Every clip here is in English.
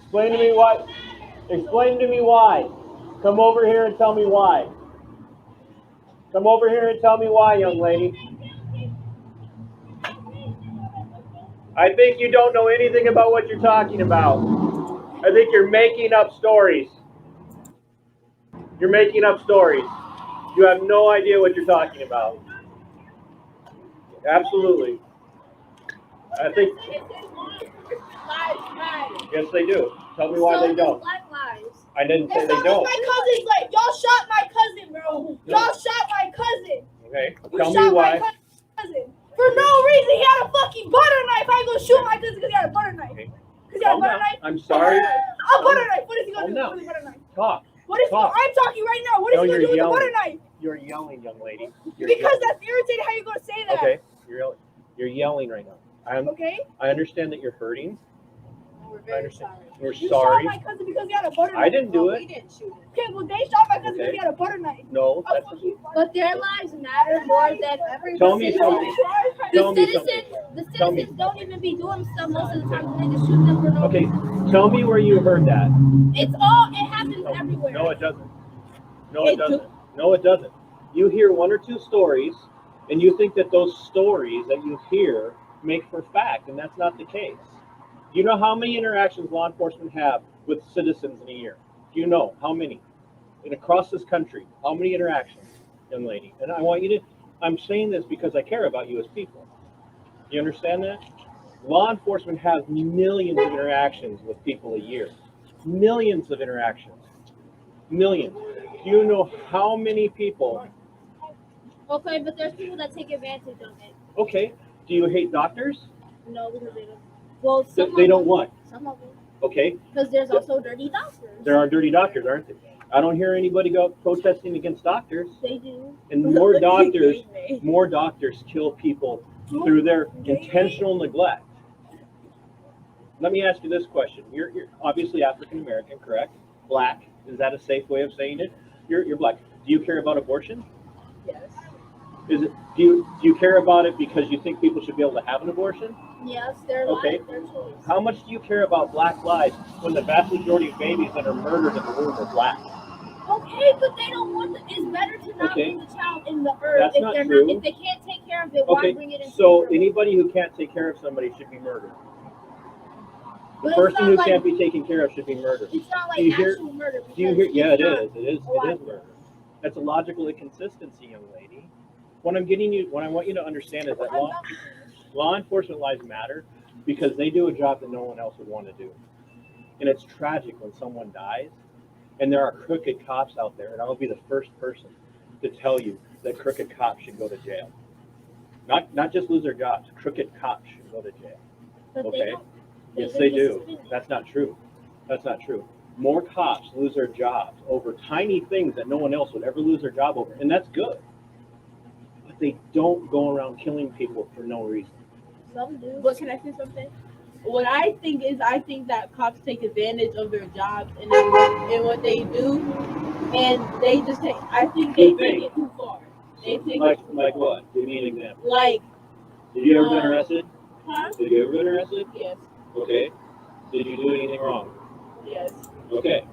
Explain to me why. Explain to me why. Come over here and tell me why. Come over here and tell me why, young lady. I think you don't know anything about what you're talking about. I think you're making up stories. You're making up stories. You have no idea what you're talking about. Absolutely. I think. Yes, they do. Tell me why they don't. I didn't say they don't. My cousin's like, y'all shot my cousin, bro. Y'all shot my cousin. Okay. Tell me why. Cousin. For no reason, he had a fucking butter knife. I ain't gonna shoot my cousin because he had a butter knife. Okay. Because he had a butter knife. I'm sorry. A butter knife. What is he gonna do with a butter knife? Talk. What is Talk. I'm talking right now. What is he gonna do with a butter knife? You're yelling, young lady. Because that's irritating. How you gonna say that? Okay. You're yelling right now. Okay. I understand that you're hurting. We're very sorry. We're you sorry. shot my cousin because he had a butter knife. I didn't do it. We didn't shoot him. Okay, well they shot my cousin because he had a butter knife. No. But their lives matter more than every Tell me something. The citizens don't even be doing stuff most of the time. They just shoot them for no reason. Tell me where you heard that. It happens everywhere. No, it doesn't. No, it doesn't. No, it doesn't. You hear one or two stories, and you think that those stories that you hear make for fact, and that's not the case. Do you know how many interactions law enforcement have with citizens in a year? Do you know how many? And across this country, how many interactions, young lady? And I want you to, I'm saying this because I care about you as people. You understand that? Law enforcement has millions of interactions with people a year. Millions of interactions. Millions. Do you know how many people? Okay, but there's people that take advantage of it. Okay. Do you hate doctors? No, because they don't. Well, they don't what? Some of them. Okay. Because there's also dirty doctors. There are dirty doctors, aren't there? I don't hear anybody go protesting against doctors. They do. And more doctors kill people through their intentional neglect. Let me ask you this question. You're obviously African American, correct? Black. Is that a safe way of saying it? You're black. Do you care about abortion? Yes. Do you care about it because you think people should be able to have an abortion? Yes, their life, their choice. How much do you care about black lives when the vast majority of babies that are murdered in the womb are black? Okay, but they don't want the, it's better to not bring the child in the earth. That's not true. If they can't take care of it, why bring it into the so earth? Anybody who can't take care of somebody should be murdered. The person who can't be taken care of should be murdered. It's not like actual murder. Do you hear? Yeah, it is. It is murder. That's a logical inconsistency, young lady. What I want you to understand is that law enforcement lives matter because they do a job that no one else would want to do. And it's tragic when someone dies, and there are crooked cops out there, and I'll be the first person to tell you that crooked cops should go to jail. Not just lose their jobs. Crooked cops should go to jail. Okay? Yes, they do. That's not true. That's not true. More cops lose their jobs over tiny things that no one else would ever lose their job over, and that's good. But they don't go around killing people for no reason. Some do. But can I say something? What I think that cops take advantage of their jobs and what they do, and they just take. I think they take it too far. They take like what? Give me an example. Like, did you ever get arrested? Huh? Did you ever get arrested? Yes. Okay. Did you do anything wrong? Yes. Okay.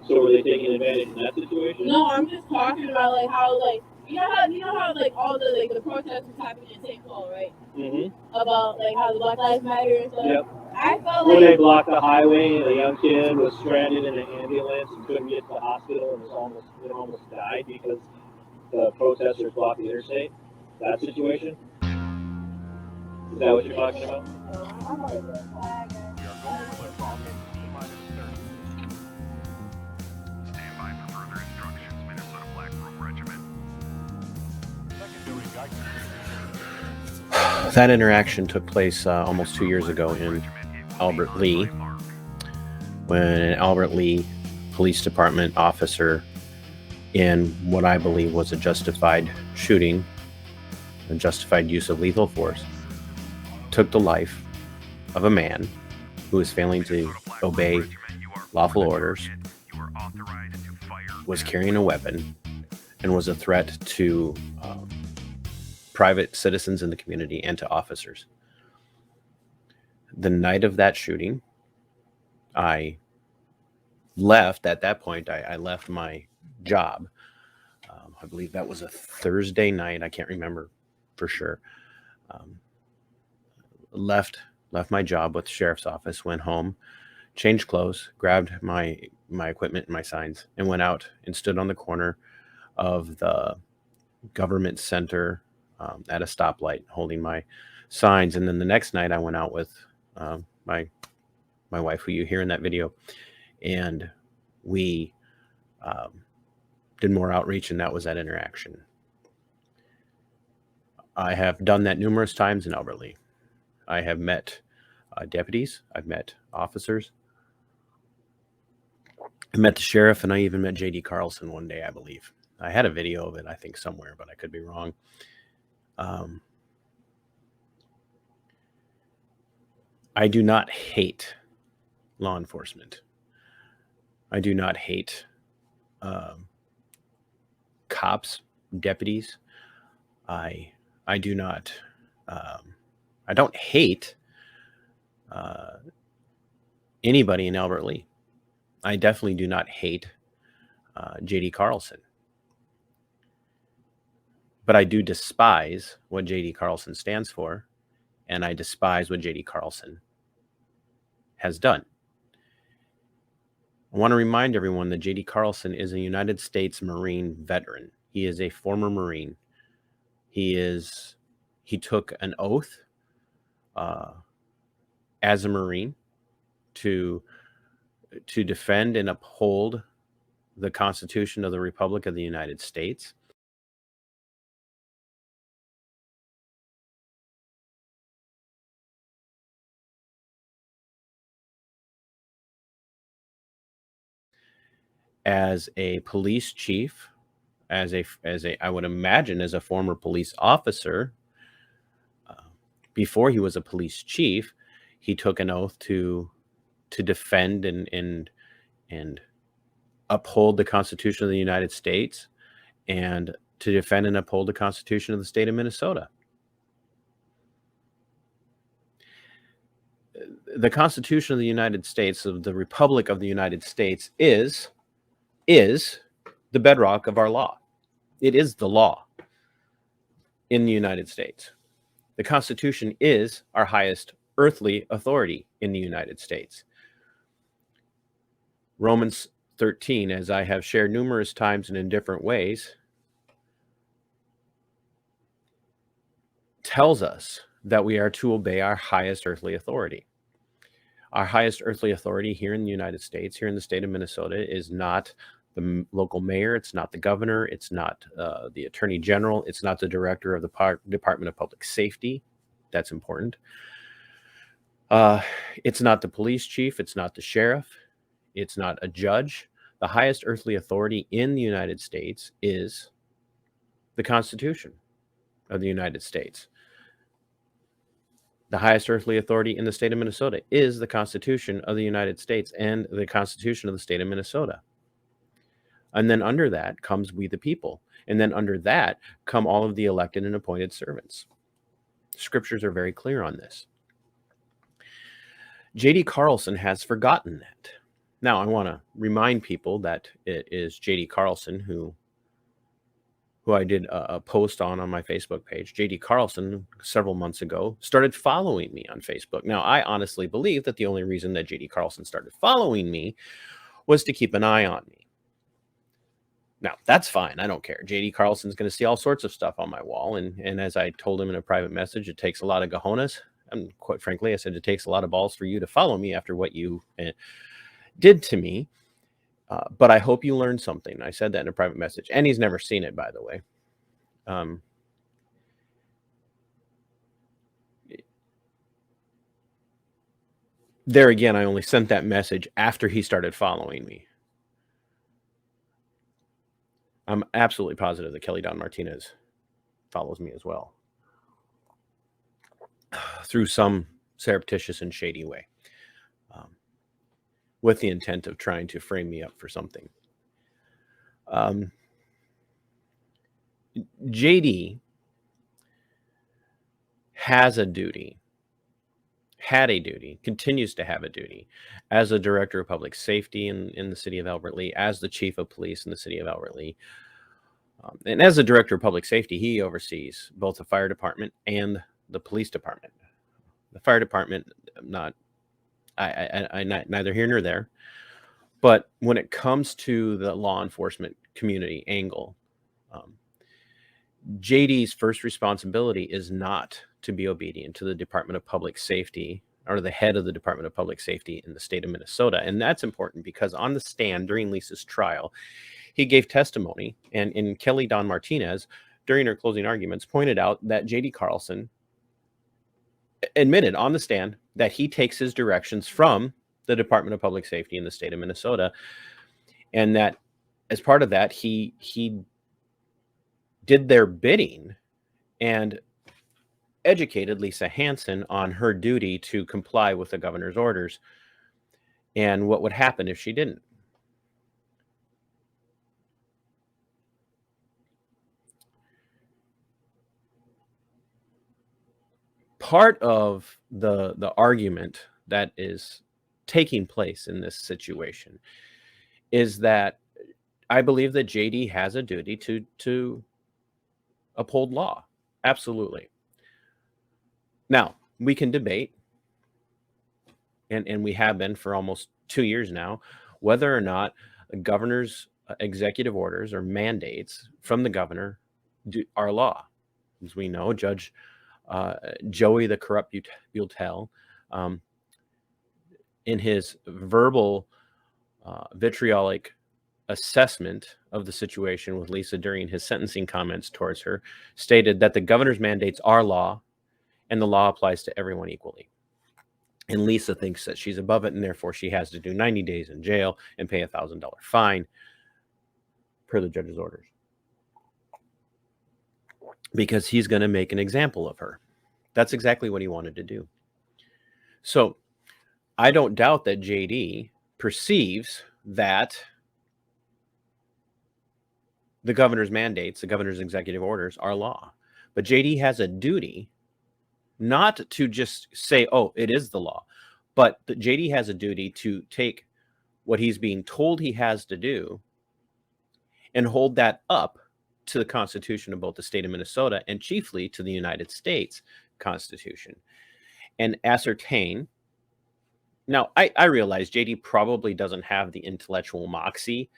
So were they taking advantage in that situation? No, I'm just talking about like how like you know how like all the protests was happening in St. Paul, right? Mm-hmm. About like how the Black Lives Matter and stuff. Yep. I felt when like they blocked the highway and a young kid was stranded in an ambulance and couldn't get to the hospital and almost died because the protesters blocked the interstate. That situation? Is that what you're talking about? That interaction took place almost 2 years ago in Albert Lea, when an Albert Lea Police Department officer, in what I believe was a justified shooting, a justified use of lethal force, took the life of a man who was failing to obey lawful orders, was carrying a weapon, and was a threat to private citizens in the community and to officers. The night of that shooting, I left at that point, I left my job. I believe that was a Thursday night. I can't remember for sure. Left my job with the sheriff's office, went home, changed clothes, grabbed my equipment and my signs, and went out and stood on the corner of the government center at a stoplight holding my signs. And then the next night I went out with my wife, who you hear in that video, and we did more outreach, and that was that interaction. I have done that numerous times in Albert Lea. I have met deputies, I've met officers, I met the sheriff, and I even met J.D. Carlson one day, I believe. I had a video of it, I think, somewhere, but I could be wrong. I do not hate law enforcement. I do not hate cops, deputies. I do not. I don't hate anybody in Albert Lea. I definitely do not hate J.D. Carlson. But I do despise what J.D. Carlson stands for, and I despise what J.D. Carlson has done. I want to remind everyone that J.D. Carlson is a United States Marine veteran. He is a former Marine. He took an oath as a Marine to defend and uphold the Constitution of the Republic of the United States. As a police chief, as a I would imagine as a former police officer, before he was a police chief, he took an oath to defend and uphold the Constitution of the United States, and to defend and uphold the Constitution of the state of Minnesota. The Constitution of the United States, of the Republic of the United States, is the bedrock of our law. It is the law in the United States. The Constitution is our highest earthly authority in the United States. Romans 13, as I have shared numerous times and in different ways, tells us that we are to obey our highest earthly authority. Our highest earthly authority here in the United States, here in the state of Minnesota, is not the local mayor, it's not the governor, it's not the attorney general, it's not the director of the Department of Public Safety. That's important. It's not the police chief, it's not the sheriff, it's not a judge. The highest earthly authority in the United States is the Constitution of the United States. The highest earthly authority in the state of Minnesota is the Constitution of the United States and the Constitution of the state of Minnesota. And then under that comes we the people. And then under that come all of the elected and appointed servants. Scriptures are very clear on this. J.D. Carlson has forgotten that. Now, I want to remind people that it is J.D. Carlson who I did a post on my Facebook page. J.D. Carlson, several months ago, started following me on Facebook. Now, I honestly believe that the only reason that J.D. Carlson started following me was to keep an eye on me. Now, that's fine. I don't care. J.D. Carlson's going to see all sorts of stuff on my wall. And as I told him in a private message, it takes a lot of cojones. And quite frankly, I said, it takes a lot of balls for you to follow me after what you did to me. But I hope you learned something. I said that in a private message. And he's never seen it, by the way. There again, I only sent that message after he started following me. I'm absolutely positive that Kelly Don Martinez follows me as well, through some surreptitious and shady way, with the intent of trying to frame me up for something. JD has a duty had a duty, continues to have a duty as a director of public safety in the city of Albert Lea, as the chief of police in the city of Albert Lea. And as the director of public safety, he oversees both the fire department and the police department. The fire department, neither here nor there. But when it comes to the law enforcement community angle, JD's first responsibility is not to be obedient to the Department of Public Safety or the head of the Department of Public Safety in the state of Minnesota. And that's important because on the stand during Lisa's trial, he gave testimony, and Kelly Don Martinez, during her closing arguments, pointed out that JD Carlson admitted on the stand that he takes his directions from the Department of Public Safety in the state of Minnesota, and that as part of that, he did their bidding and educated Lisa Hanson on her duty to comply with the governor's orders and what would happen if she didn't. Part of the argument that is taking place in this situation is that I believe that JD has a duty to uphold law. Absolutely. Now, we can debate, and we have been for almost 2 years now, whether or not a governor's executive orders or mandates from the governor are law. As we know, Judge Joey the Corrupt Butel, in his verbal vitriolic assessment of the situation with Lisa during his sentencing comments towards her, stated that the governor's mandates are law and the law applies to everyone equally. And Lisa thinks that she's above it and therefore she has to do 90 days in jail and pay $1,000 fine per the judge's orders, because he's going to make an example of her. That's exactly what he wanted to do. So I don't doubt that JD perceives that the governor's mandates, the governor's executive orders are law. But JD has a duty not to just say, oh, it is the law, but that JD has a duty to take what he's being told he has to do and hold that up to the Constitution of both the state of Minnesota and chiefly to the United States Constitution, and ascertain. Now, I realize JD probably doesn't have the intellectual moxie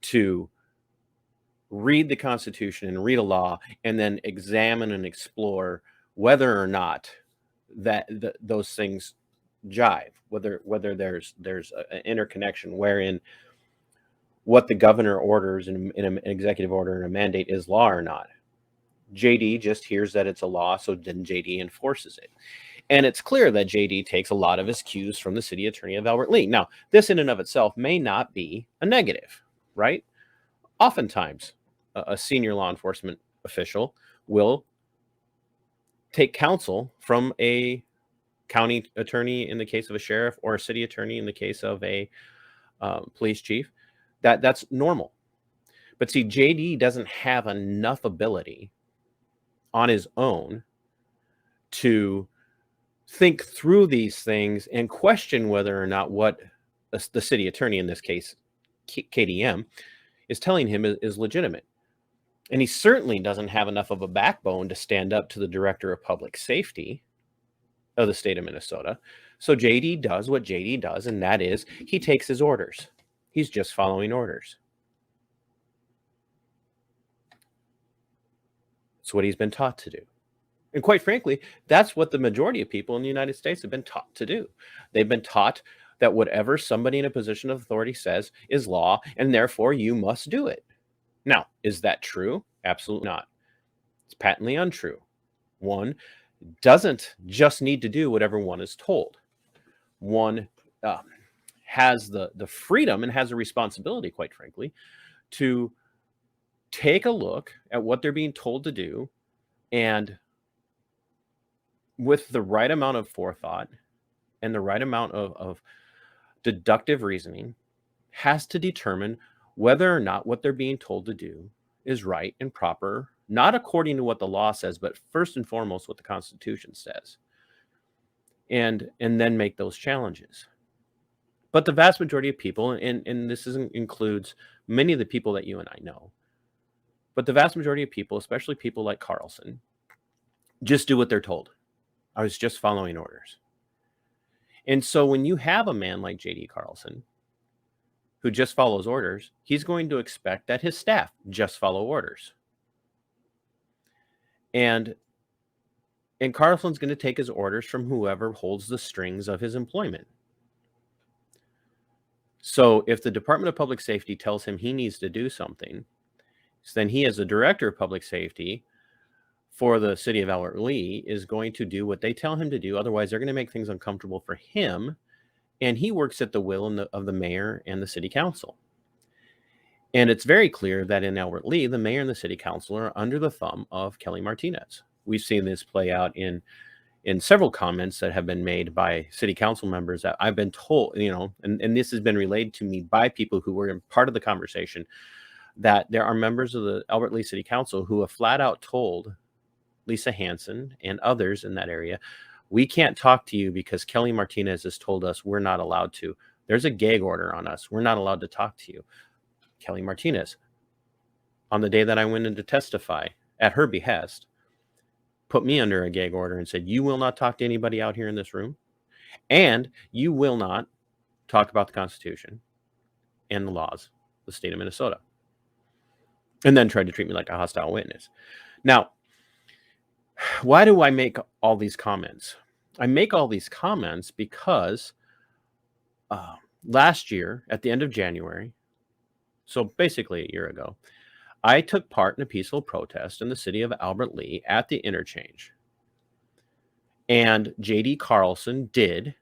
to read the Constitution and read a law and then examine and explore whether or not that those things jive, whether there's an interconnection wherein what the governor orders in an executive order and a mandate is law or not. JD just hears that it's a law, so then JD enforces it. And it's clear that JD takes a lot of his cues from the city attorney of Albert Lea. Now, this in and of itself may not be a negative, right? Oftentimes, a senior law enforcement official will take counsel from a county attorney in the case of a sheriff, or a city attorney in the case of a police chief. That's normal. But see, JD doesn't have enough ability on his own to think through these things and question whether or not what the city attorney, in this case, KDM, is telling him is legitimate. And he certainly doesn't have enough of a backbone to stand up to the director of public safety of the state of Minnesota. So JD does what JD does, and that is he takes his orders. He's just following orders. It's what he's been taught to do. And quite frankly, that's what the majority of people in the United States have been taught to do. They've been taught that whatever somebody in a position of authority says is law, and therefore you must do it. Now, is that true? Absolutely not. It's patently untrue. One doesn't just need to do whatever one is told. One has the freedom and has a responsibility, quite frankly, to take a look at what they're being told to do, and with the right amount of forethought and the right amount of deductive reasoning, has to determine whether or not what they're being told to do is right and proper, not according to what the law says, but first and foremost what the Constitution says. and then make those challenges. But the vast majority of people, and this includes many of the people that you and I know, but the vast majority of people, especially people like Carlson, just do what they're told. I was just following orders. And so when you have a man like J.D. Carlson who just follows orders, he's going to expect that his staff just follow orders. And Carlson's going to take his orders from whoever holds the strings of his employment. So if the Department of Public Safety tells him he needs to do something, then he, as the director of public safety for the city of Albert Lea, is going to do what they tell him to do. Otherwise, they're going to make things uncomfortable for him. And he works at the will of the mayor and the city council. And it's very clear that in Albert Lea, the mayor and the city council are under the thumb of Kelly Martinez. We've seen this play out in several comments that have been made by city council members that I've been told, and this has been relayed to me by people who were in part of the conversation, that there are members of the Albert Lea City Council who have flat out told Lisa Hanson and others in that area, we can't talk to you because Kelly Martinez has told us we're not allowed to. There's a gag order on us. We're not allowed to talk to you. Kelly Martinez, on the day that I went in to testify at her behest, put me under a gag order and said, you will not talk to anybody out here in this room, and you will not talk about the Constitution and the laws of the state of Minnesota. And then tried to treat me like a hostile witness. Now, why do I make all these comments? I make all these comments because last year, at the end of January, so basically a year ago, I took part in a peaceful protest in the city of Albert Lea at the interchange. And J.D. Carlson did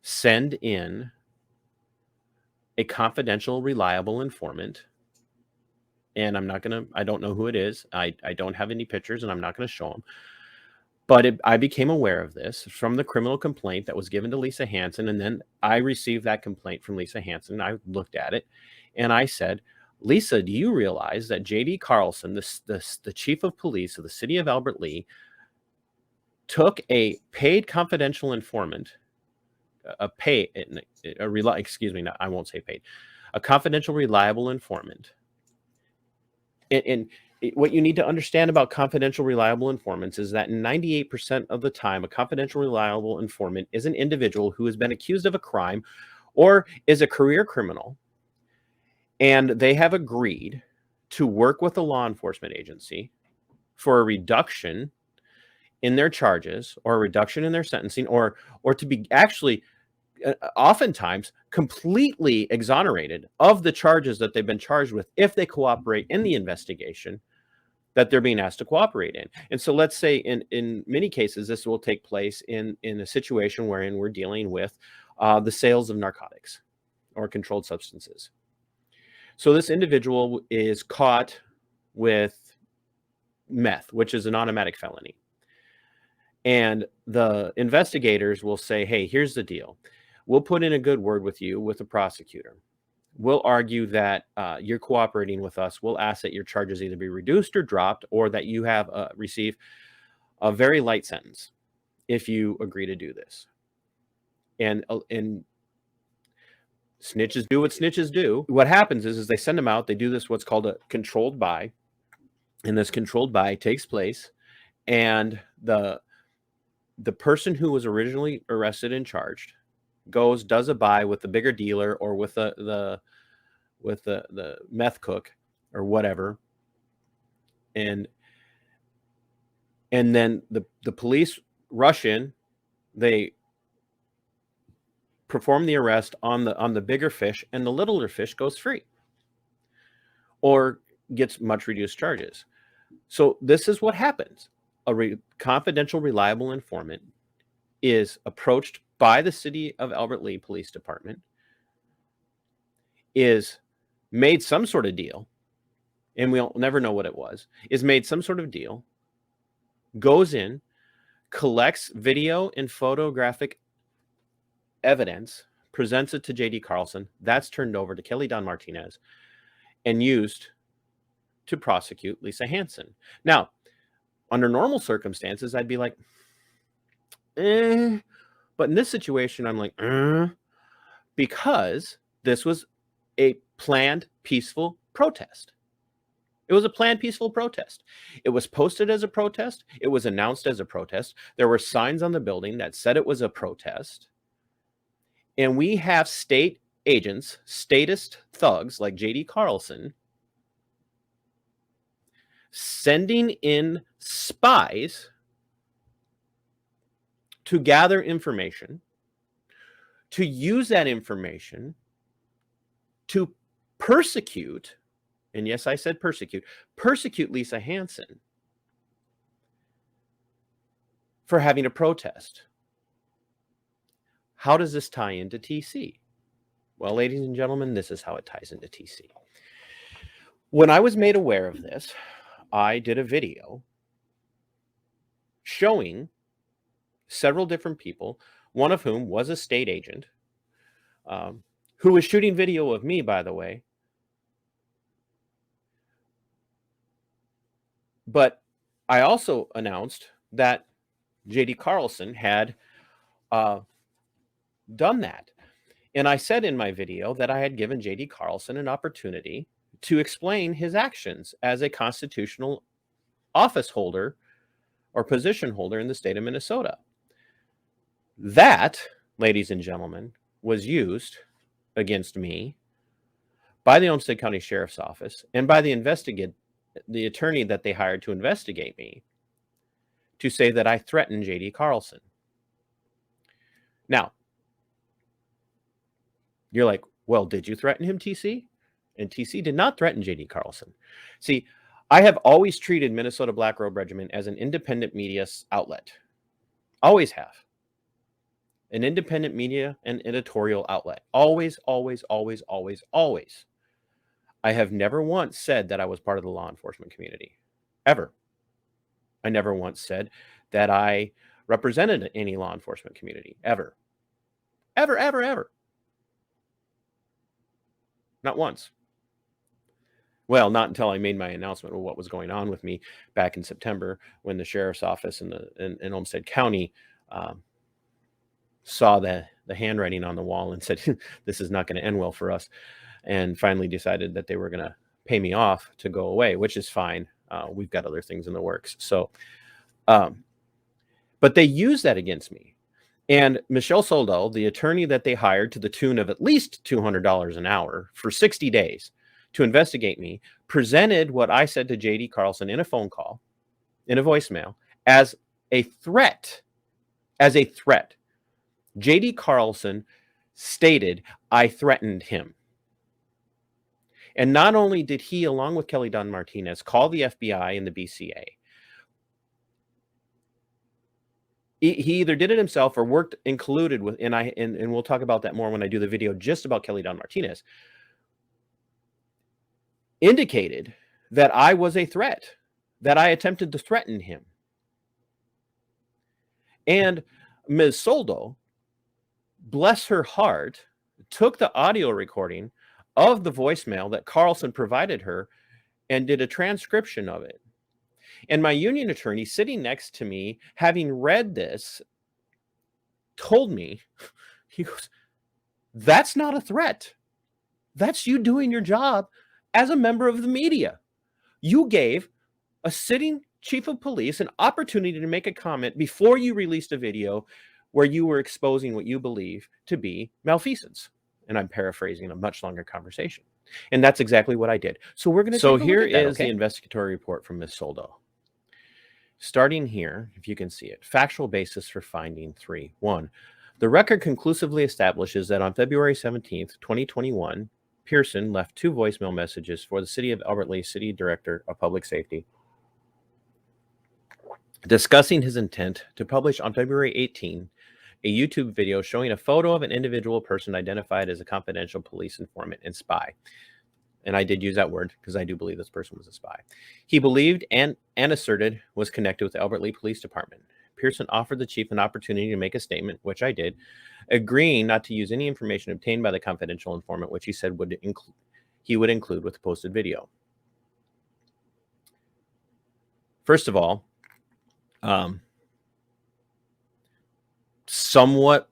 send in a confidential, reliable informant. And I don't know who it is. I don't have any pictures, and I'm not going to show them. But I became aware of this from the criminal complaint that was given to Lisa Hanson. And then I received that complaint from Lisa Hanson. I looked at it and I said, Lisa, do you realize that J.D. Carlson, the chief of police of the city of Albert Lea, took a paid confidential informant, a confidential reliable informant. And what you need to understand about confidential reliable informants is that 98% of the time, a confidential reliable informant is an individual who has been accused of a crime or is a career criminal, and they have agreed to work with a law enforcement agency for a reduction in their charges or a reduction in their sentencing, or to be actually oftentimes completely exonerated of the charges that they've been charged with if they cooperate in the investigation that they're being asked to cooperate in. And so let's say in many cases, this will take place in a situation wherein we're dealing with the sales of narcotics or controlled substances. So this individual is caught with meth, which is an automatic felony. And the investigators will say, hey, here's the deal. We'll put in a good word with you with the prosecutor. We'll argue that you're cooperating with us. We'll ask that your charges either be reduced or dropped, or that you have receive a very light sentence if you agree to do this. And snitches do what snitches do. What happens is they send them out. They do this, what's called a controlled buy. And this controlled buy takes place. And the person who was originally arrested and charged does a buy with the bigger dealer or with the meth cook or whatever. And then the police rush in, they perform the arrest on the bigger fish, and the littler fish goes free or gets much reduced charges. So this is what happens. A confidential, reliable informant is approached by the city of Albert Lea Police Department, is made some sort of deal, and we'll never know what it was, is made some sort of deal, goes in, collects video and photographic evidence, presents it to J.D. Carlson. That's turned over to Kelly Don Martinez and used to prosecute Lisa Hanson. Now, under normal circumstances, I'd be like, But in this situation, I'm like, because this was a planned peaceful protest. It was a planned peaceful protest. It was posted as a protest. It was announced as a protest. There were signs on the building that said it was a protest. And we have state agents, statist thugs like J.D. Carlson, sending in spies to gather information, to use that information to persecute, and yes, I said persecute Lisa Hanson for having a protest. How does this tie into TC? Well, ladies and gentlemen, this is how it ties into TC. When I was made aware of this, I did a video showing several different people, one of whom was a state agent, who was shooting video of me, by the way. But I also announced that J.D. Carlson had done that. And I said in my video that I had given J.D. Carlson an opportunity to explain his actions as a constitutional office holder or position holder in the state of Minnesota. That, ladies and gentlemen, was used against me by the Olmsted County Sheriff's Office and by the attorney that they hired to investigate me to say that I threatened J.D. Carlson. Now, you're like, well, did you threaten him, TC? And TC did not threaten J.D. Carlson. See, I have always treated Minnesota Black Robe Regiment as an independent media outlet. Always have. An independent media and editorial outlet. Always, always, always, always, always. I have never once said that I was part of the law enforcement community. Ever. I never once said that I represented any law enforcement community. Ever. Ever, ever, ever. Not once. Well, not until I made my announcement of what was going on with me back in September when the sheriff's office in Olmsted County saw the handwriting on the wall and said, this is not going to end well for us. And finally decided that they were going to pay me off to go away, which is fine. We've got other things in the works. So, but they used that against me. And Michelle Soldo, the attorney that they hired to the tune of at least $200 an hour for 60 days to investigate me, presented what I said to J.D. Carlson in a phone call, in a voicemail, as a threat. As a threat. J.D. Carlson stated, I threatened him. And not only did he, along with Kelly Don Martinez, call the FBI and the BCA, he either did it himself or worked and colluded with, and we'll talk about that more when I do the video just about Kelly Don Martinez, indicated that I was a threat, that I attempted to threaten him. And Ms. Soldo, bless her heart, took the audio recording of the voicemail that Carlson provided her and did a transcription of it. And my union attorney sitting next to me, having read this, told me, he goes, that's not a threat. That's you doing your job as a member of the media. You gave a sitting chief of police an opportunity to make a comment before you released a video where you were exposing what you believe to be malfeasance. And I'm paraphrasing a much longer conversation. And that's exactly what I did. So we're going to take a look at that, the investigatory report from Ms. Soldo. Starting here, if you can see it, factual basis for finding 3. 1, the record conclusively establishes that on February 17th, 2021, Pearson left 2 voicemail messages for the City of Albert Lea City Director of Public Safety, discussing his intent to publish on February 18 a YouTube video showing a photo of an individual person identified as a confidential police informant and spy. And I did use that word because I do believe this person was a spy. He believed and asserted was connected with the Albert Lea Police Department. Pearson offered the chief an opportunity to make a statement, which I did, agreeing not to use any information obtained by the confidential informant, which he said he would include with the posted video. First of all, somewhat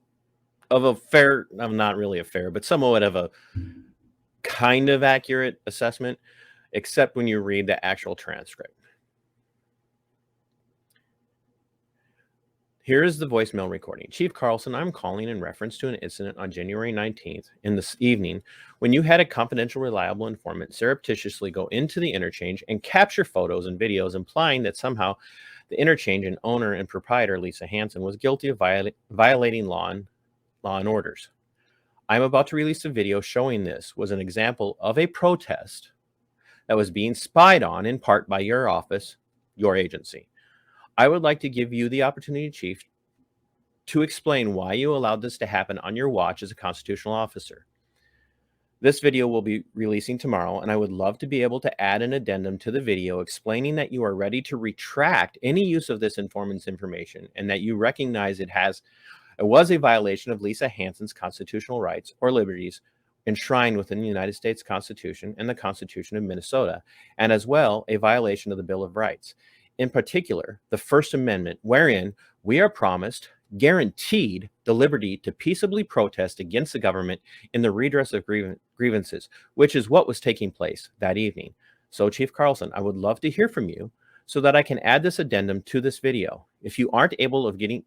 of a fair, not really a fair, but somewhat of a kind of accurate assessment, except when you read the actual transcript. Here is the voicemail recording. Chief Carlson, I'm calling in reference to an incident on January 19th in this evening when you had a confidential, reliable informant surreptitiously go into the interchange and capture photos and videos implying that somehow the interchange and owner and proprietor, Lisa Hanson, was guilty of violating law and orders. I'm about to release a video showing this was an example of a protest that was being spied on in part by your office, your agency. I would like to give you the opportunity, Chief, to explain why you allowed this to happen on your watch as a constitutional officer. This video will be releasing tomorrow, and I would love to be able to add an addendum to the video explaining that you are ready to retract any use of this informant's information and that you recognize it was a violation of Lisa Hanson's constitutional rights or liberties enshrined within the United States Constitution and the Constitution of Minnesota, and as well a violation of the Bill of Rights. In particular, the First Amendment, wherein we are promised, guaranteed the liberty to peaceably protest against the government in the redress of grievances, which is what was taking place that evening. So, Chief Carlson, I would love to hear from you so that I can add this addendum to this video. If you aren't capable of getting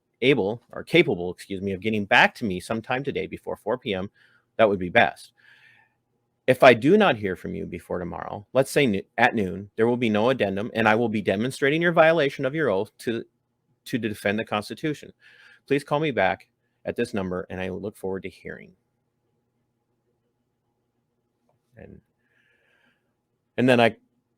back to me sometime today before 4 p.m., that would be best. If I do not hear from you before tomorrow, let's say at noon, there will be no addendum, and I will be demonstrating your violation of your oath to defend the Constitution. Please call me back at this number, and I will look forward to hearing. And then I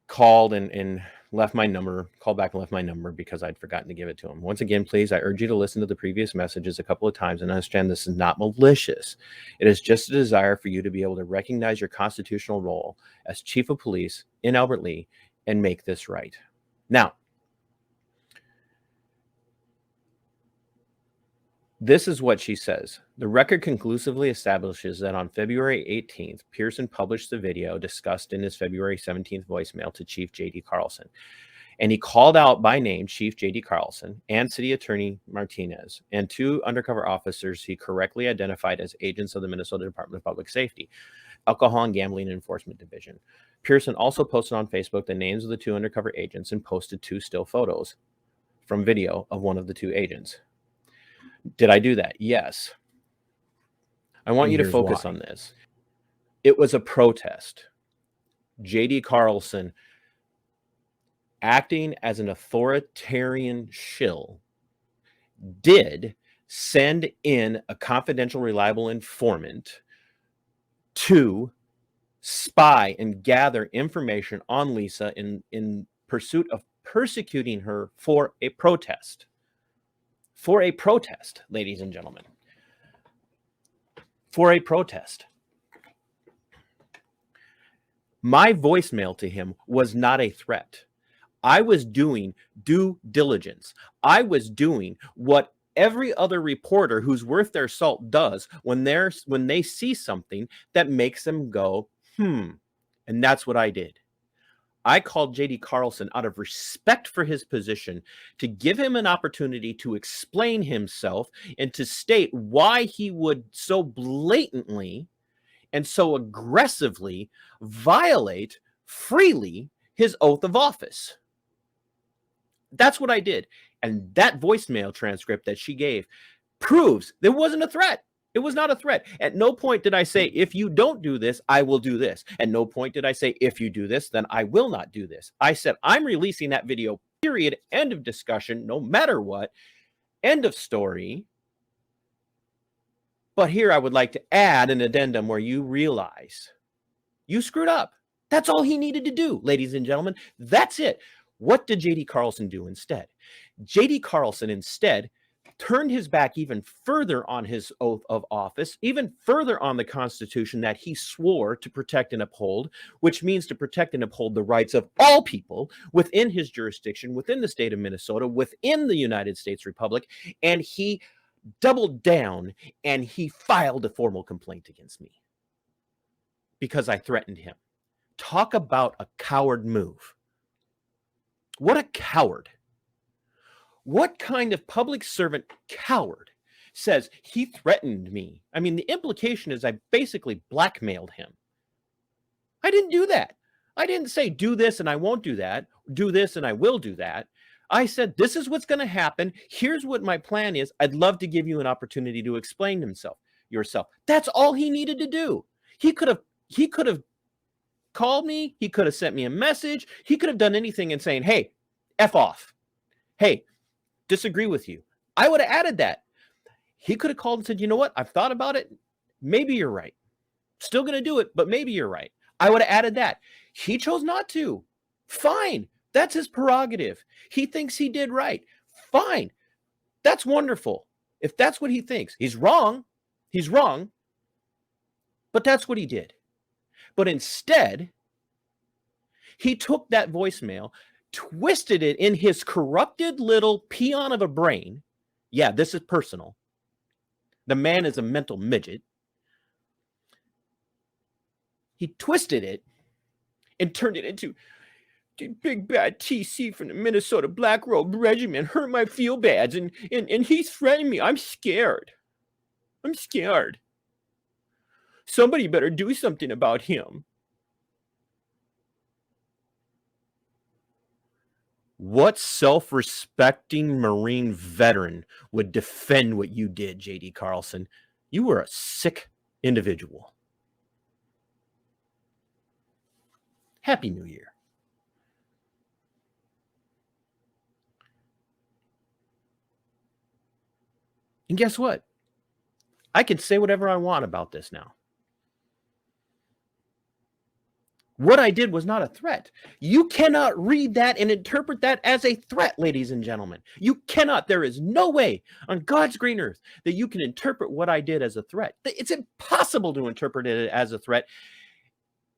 called and left my number, called back and left my number because I'd forgotten to give it to him. Once again, please, I urge you to listen to the previous messages a couple of times and understand this is not malicious. It is just a desire for you to be able to recognize your constitutional role as chief of police in Albert Lea and make this right. Now, this is what she says. The record conclusively establishes that on February 18th, Pearson published the video discussed in his February 17th voicemail to Chief J.D. Carlson. And he called out by name Chief J.D. Carlson and City Attorney Martinez and two undercover officers he correctly identified as agents of the Minnesota Department of Public Safety, Alcohol and Gambling Enforcement Division. Pearson also posted on Facebook the names of the two undercover agents and posted two still photos from video of one of the two agents. Did I do that? Yes. I want you to focus on this. It was a protest. J.D. Carlson, acting as an authoritarian shill, did send in a confidential, reliable informant to spy and gather information on Lisa in pursuit of persecuting her for a protest. For a protest, ladies and gentlemen. For a protest. My voicemail to him was not a threat. I was doing due diligence. I was doing what every other reporter who's worth their salt does when they see something that makes them go, And that's what I did. I called J.D. Carlson out of respect for his position to give him an opportunity to explain himself and to state why he would so blatantly and so aggressively violate freely his oath of office. That's what I did. And that voicemail transcript that she gave proves there wasn't a threat. It was not a threat. At no point did I say, if you don't do this, I will do this. At no point did I say, if you do this, then I will not do this. I said, I'm releasing that video, period, end of discussion, no matter what, end of story. But here I would like to add an addendum where you realize you screwed up. That's all he needed to do, ladies and gentlemen. That's it. What did J.D. Carlson do instead? J.D. Carlson instead turned his back even further on his oath of office, even further on the Constitution that he swore to protect and uphold, which means to protect and uphold the rights of all people within his jurisdiction, within the state of Minnesota, within the United States Republic. And he doubled down and he filed a formal complaint against me because I threatened him. Talk about a coward move. What a coward. What kind of public servant coward says he threatened me. I mean, the implication is I basically blackmailed him. I didn't do that. I didn't say do this and I won't do that. Do this and I will do that. I said, this is what's going to happen. Here's what my plan is. I'd love to give you an opportunity to explain yourself. That's all he needed to do. He could have called me. He could have sent me a message. He could have done anything and saying, hey, F off. Hey, disagree with you. I would have added that. He could have called and said, you know what? I've thought about it. Maybe you're right. Still going to do it, but maybe you're right. I would have added that. He chose not to. Fine. That's his prerogative. He thinks he did right. Fine. That's wonderful. If that's what he thinks, he's wrong. He's wrong. But that's what he did. But instead, he took that voicemail, twisted it in his corrupted little peon of a brain. Yeah, this is personal. The man is a mental midget. He twisted it and turned it into big bad TC from the Minnesota Black Robe Regiment hurt my feel bads and he's threatening me. I'm scared. I'm scared. Somebody better do something about him. What self-respecting Marine veteran would defend what you did, J.D. Carlson? You were a sick individual. Happy New Year. And guess what? I can say whatever I want about this now. What I did was not a threat. You cannot read that and interpret that as a threat, ladies and gentlemen. You cannot. There is no way on God's green earth that you can interpret what I did as a threat. It's impossible to interpret it as a threat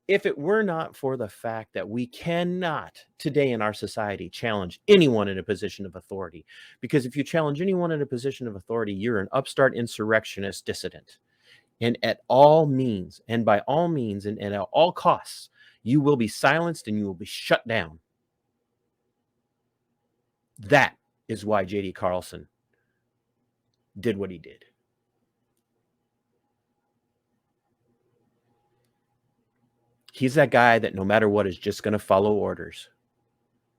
if it were not for the fact that we cannot today in our society challenge anyone in a position of authority. Because if you challenge anyone in a position of authority, you're an upstart insurrectionist dissident. And at all means, and by all means, and at all costs, you will be silenced and you will be shut down. That is why J.D. Carlson did what he did. He's that guy that no matter what is just going to follow orders.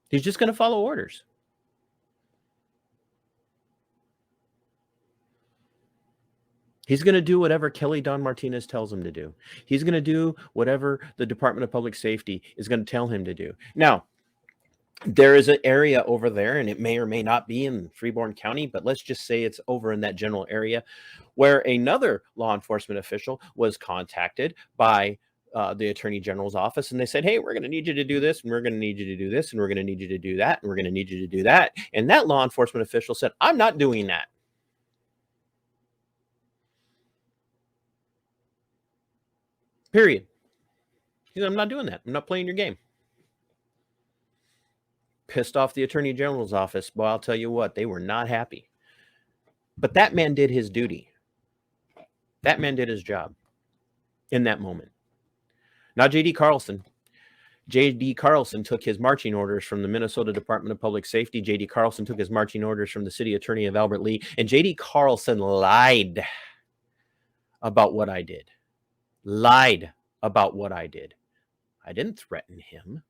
He's just going to follow orders. He's going to do whatever Kelly Don Martinez tells him to do. He's going to do whatever the Department of Public Safety is going to tell him to do. Now, there is an area over there, and it may or may not be in Freeborn County, but let's just say it's over in that general area where another law enforcement official was contacted by the Attorney General's office, and they said, hey, we're going to need you to do this, and we're going to need you to do this, and we're going to need you to do that, and we're going to need you to do that. And that law enforcement official said, I'm not doing that. Period. He said, I'm not doing that. I'm not playing your game. Pissed off the Attorney General's office. Well, I'll tell you what, they were not happy. But that man did his duty. That man did his job in that moment. Not J.D. Carlson. J.D. Carlson took his marching orders from the Minnesota Department of Public Safety. J.D. Carlson took his marching orders from the city attorney of Albert Lea. And J.D. Carlson lied about what I did. Lied about what I did. I didn't threaten him.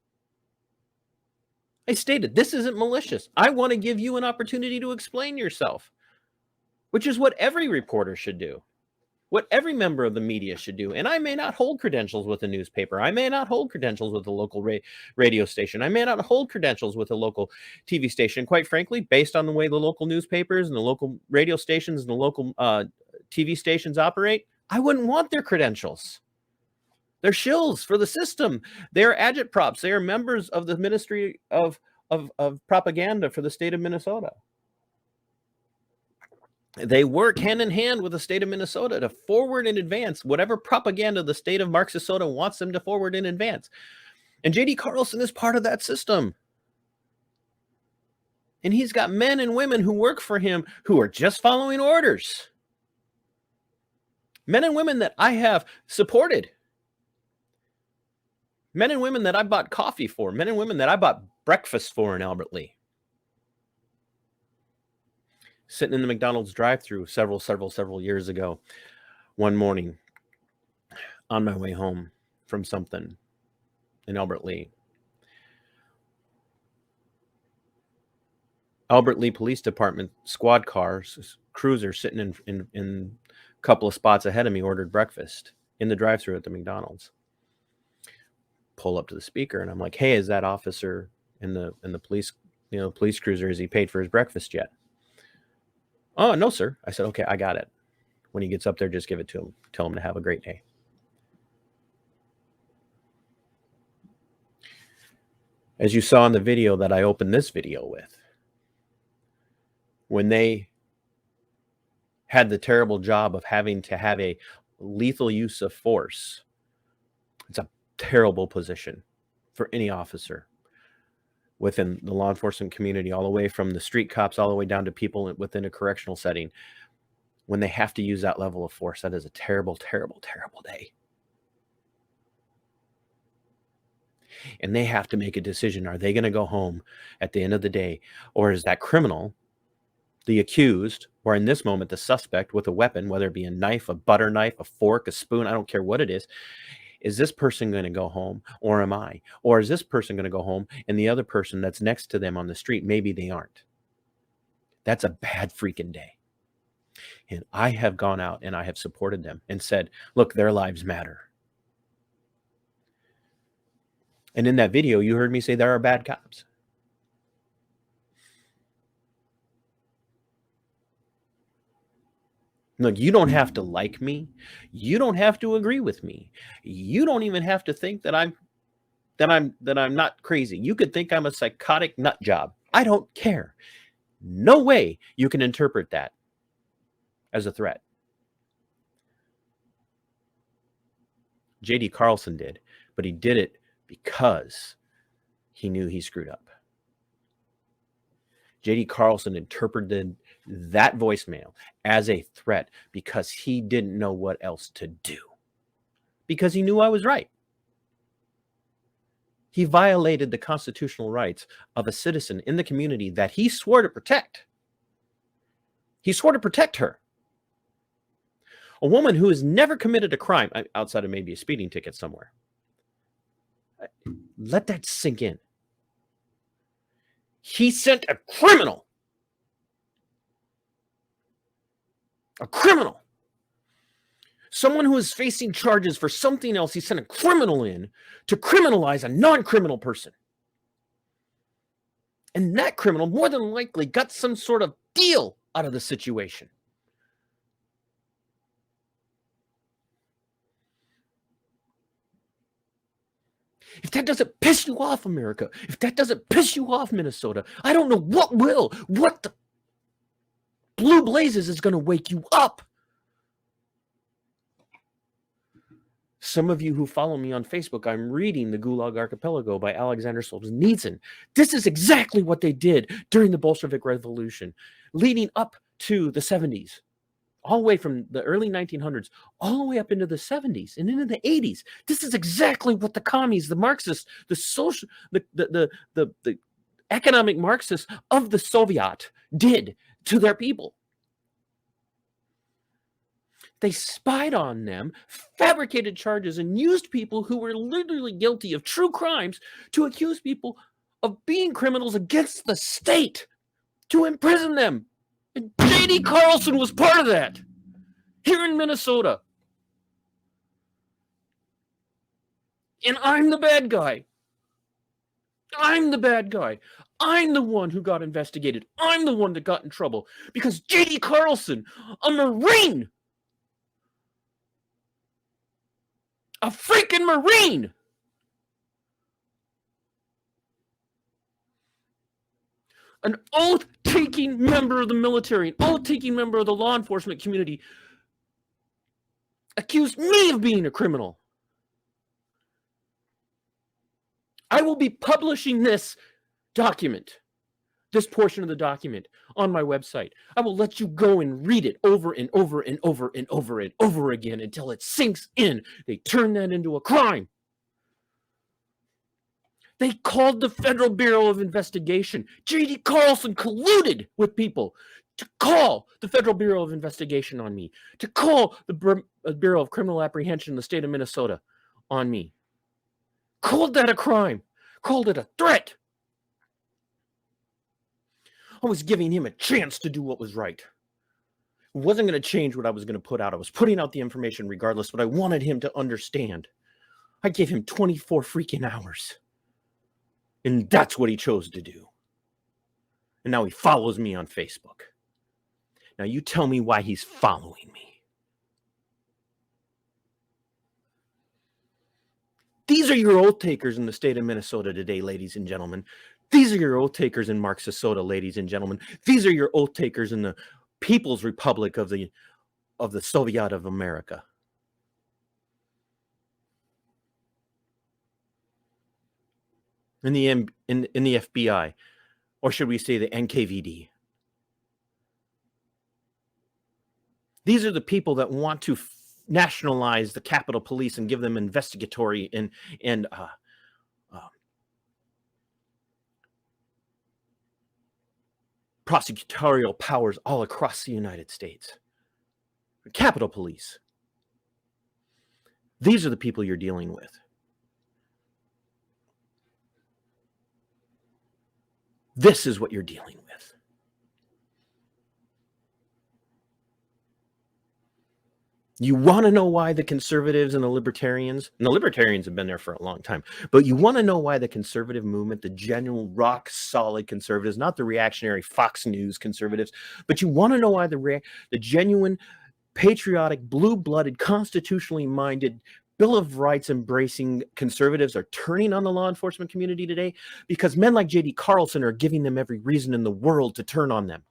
I stated, this isn't malicious. I want to give you an opportunity to explain yourself, which is what every reporter should do, what every member of the media should do. And I may not hold credentials with a newspaper. I may not hold credentials with a local radio station. I may not hold credentials with a local TV station. Quite frankly, based on the way the local newspapers and the local radio stations and the local TV stations operate, I wouldn't want their credentials. They're shills for the system. They're agitprops. They are members of the Ministry of Propaganda for the state of Minnesota. They work hand in hand with the state of Minnesota to forward and advance whatever propaganda the state of Marxisota wants them to forward and advance. And J.D. Carlson is part of that system. And he's got men and women who work for him who are just following orders. Men and women that I have supported. Men and women that I bought coffee for. Men and women that I bought breakfast for in Albert Lea. sitting in the McDonald's drive-thru several years ago, one morning on my way home from something in Albert Lee. Albert Lee Police Department squad cars, cruiser sitting in a couple of spots ahead of me ordered breakfast in the drive-thru at the McDonald's. Pull up to the speaker and I'm like, "Hey, is that officer in the police, police cruiser, is he paid for his breakfast yet?" "Oh, no, sir." I said, "Okay, I got it. When he gets up there, just give it to him. Tell him to have a great day." As you saw in the video that I opened this video with, when they had the terrible job of having to have a lethal use of force, it's a terrible position for any officer within the law enforcement community, all the way from the street cops all the way down to people within a correctional setting. When they have to use that level of force, that is a terrible, terrible, terrible day. And they have to make a decision. Are they going to go home at the end of the day? Or is that criminal, the accused, or in this moment, the suspect with a weapon, whether it be a knife, a butter knife, a fork, a spoon, I don't care what it is this person going to go home, or am I? Or is this person going to go home and the other person that's next to them on the street, maybe they aren't? That's a bad freaking day. And I have gone out and I have supported them and said, look, their lives matter. And in that video, you heard me say there are bad cops. Look, you don't have to like me. You don't have to agree with me. You don't even have to think that I'm not crazy. You could think I'm a psychotic nut job. I don't care. No way you can interpret that as a threat. J.D. Carlson did, but he did it because he knew he screwed up. J.D. Carlson interpreted that voicemail as a threat because he didn't know what else to do. Because he knew I was right. He violated the constitutional rights of a citizen in the community that he swore to protect. He swore to protect her. A woman who has never committed a crime, outside of maybe a speeding ticket somewhere. Let that sink in. He sent a criminal. A criminal. Someone who is facing charges for something else. He sent a criminal in to criminalize a non-criminal person. And that criminal more than likely got some sort of deal out of the situation. If that doesn't piss you off, America, if that doesn't piss you off, Minnesota, I don't know what will. What the blue blazes is going to wake you up. Some of you who follow me on Facebook, I'm reading The Gulag Archipelago by Alexander Solzhenitsyn. This is exactly what they did during the Bolshevik Revolution, leading up to the 70s. All the way from the early 1900s, all the way up into the 70s and into the 80s. This is exactly what the commies, the Marxists, the social, the economic Marxists of the Soviet did to their people. They spied on them, fabricated charges, and used people who were literally guilty of true crimes to accuse people of being criminals against the state, to imprison them. And J.D. Carlson was part of that here in Minnesota. And I'm the bad guy. I'm the bad guy. I'm the one who got investigated. I'm the one that got in trouble because J.D. Carlson, a Marine, a freaking Marine, an oath-taking member of the military, an oath-taking member of the law enforcement community, accused me of being a criminal. I will be publishing this document, this portion of the document, on my website. I will let you go and read it over and over and over and over and over again until it sinks in. They turn that into a crime. They called the Federal Bureau of Investigation. J.D. Carlson colluded with people to call the Federal Bureau of Investigation on me, to call the Bureau of Criminal Apprehension in the state of Minnesota on me. Called that a crime. Called it a threat. I was giving him a chance to do what was right. It wasn't going to change what I was going to put out. I was putting out the information regardless, but I wanted him to understand. I gave him 24 freaking hours. And that's what he chose to do. And now he follows me on Facebook. Now you tell me why he's following me. These are your oath takers in the state of Minnesota today, ladies and gentlemen. These are your oath takers in Marxisota, ladies and gentlemen. These are your oath takers in the People's Republic of the Soviet of America. In the FBI, or should we say the NKVD. These are the people that want to nationalize the Capitol Police and give them investigatory and prosecutorial powers all across the United States. Capitol Police. These are the people you're dealing with. This is what you're dealing with. You want to know why the conservatives and the libertarians have been there for a long time, but you want to know why the conservative movement, the genuine rock solid conservatives, not the reactionary Fox News conservatives, but you want to know why the genuine patriotic, blue-blooded, constitutionally minded, Bill of Rights embracing conservatives are turning on the law enforcement community today? Because men like J.D. Carlson are giving them every reason in the world to turn on them.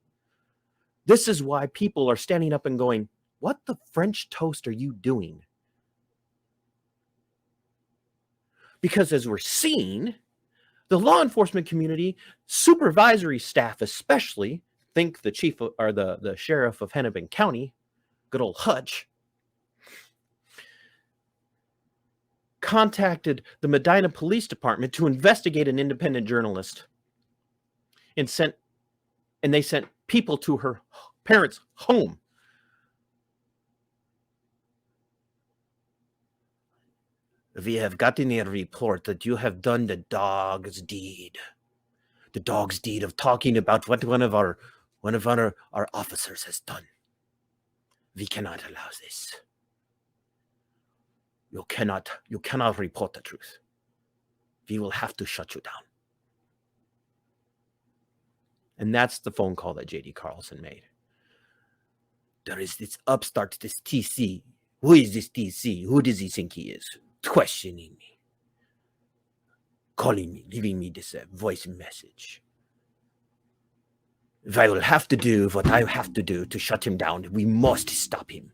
This is why people are standing up and going, what the French toast are you doing? Because as we're seeing, the law enforcement community, supervisory staff especially, think the chief or the sheriff of Hennepin County, good old Hutch, contacted the Medina Police Department to investigate an independent journalist and they sent people to her parents' home. We have gotten a report that you have done the dog's deed. The dog's deed of talking about what one of our officers has done. We cannot allow this. You cannot report the truth. We will have to shut you down. And that's the phone call that J.D. Carlson made. There is this upstart, this TC. Who is this TC? Who does he think he is? Questioning me. Calling me, giving me this voice message. If I will have to do what I have to do to shut him down, we must stop him.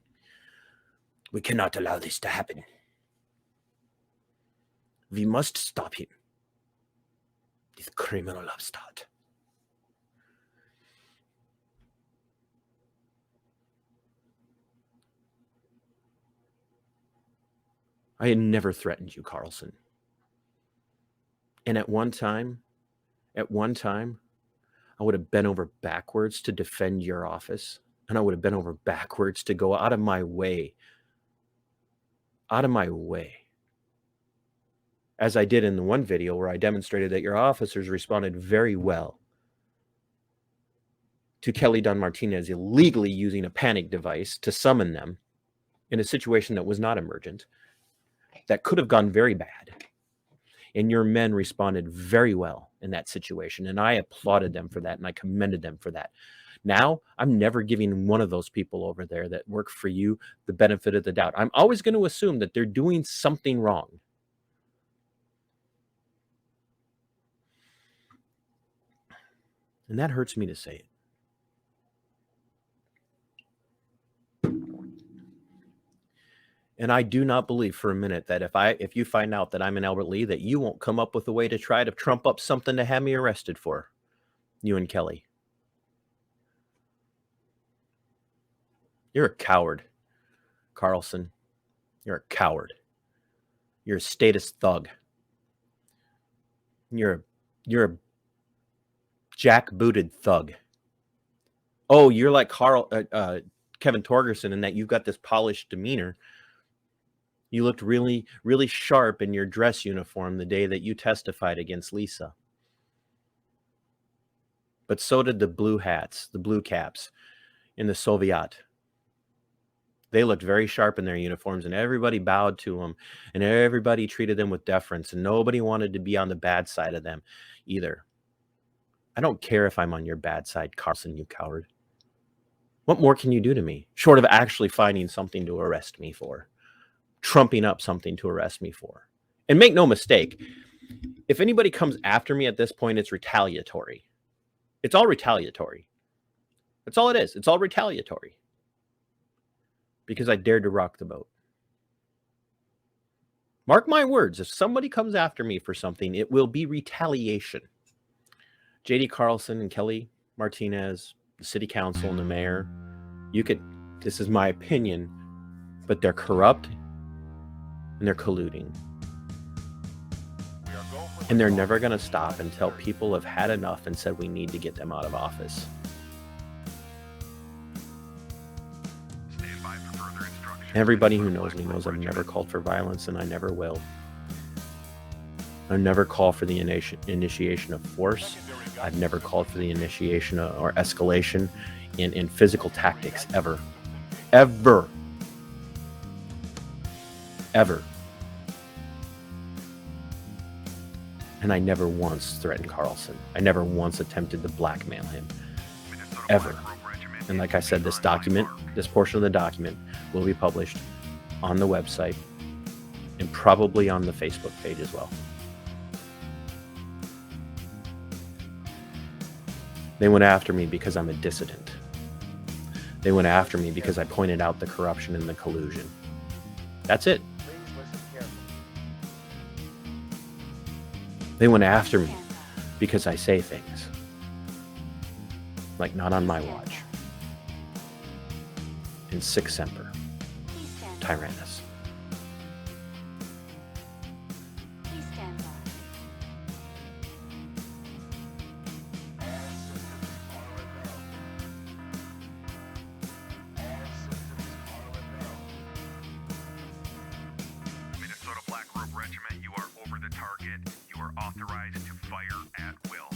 We cannot allow this to happen. We must stop him. This criminal upstart. I had never threatened you, Carlson. And at one time, I would have bent over backwards to defend your office. And I would have bent over backwards to go out of my way. As I did in the one video where I demonstrated that your officers responded very well to Kelly Dunn Martinez illegally using a panic device to summon them in a situation that was not emergent, that could have gone very bad. And your men responded very well in that situation. And I applauded them for that. And I commended them for that. Now, I'm never giving one of those people over there that work for you the benefit of the doubt. I'm always going to assume that they're doing something wrong. And that hurts me to say it. And I do not believe for a minute that if you find out that I'm in Albert Lee, that you won't come up with a way to try to trump up something to have me arrested for. You and Kelly. You're a coward, Carlson. You're a coward. You're a statist thug. You're a jackbooted thug. oh, you're like Kevin Torgerson in that you've got this polished demeanor. You looked really, really sharp in your dress uniform the day that you testified against Lisa. But so did the blue hats, the blue caps in the Soviet. They looked very sharp in their uniforms, and everybody bowed to them, and everybody treated them with deference, and nobody wanted to be on the bad side of them either. I don't care if I'm on your bad side, Carlson, you coward. What more can you do to me, short of actually finding something to arrest me for? Trumping up something to arrest me for. And make no mistake, if anybody comes after me at this point, it's retaliatory. It's all retaliatory. That's all it is. It's all retaliatory. Because I dared to rock the boat. Mark my words, if somebody comes after me for something, it will be retaliation. J.D. Carlson and Kelly Martinez, the city council and the mayor, this is my opinion, but they're corrupt and they're colluding. And they're never going to stop until people have had enough and said we need to get them out of office. Everybody who knows me knows I've never called for violence, and I never will. I never call for the initiation of force. I've never called for the initiation or escalation in physical tactics, ever. Ever. Ever. And I never once threatened Carlson. I never once attempted to blackmail him. Ever. And like I said, this portion of the document will be published on the website and probably on the Facebook page as well. They went after me because I'm a dissident. They went after me because I pointed out the corruption and the collusion. That's it. They went after me because I say things. Like, not on my watch. In sic semper. Tyrannus. Please stand by. Minnesota Black Robe Regiment, you are over the target. You are authorized to fire at will.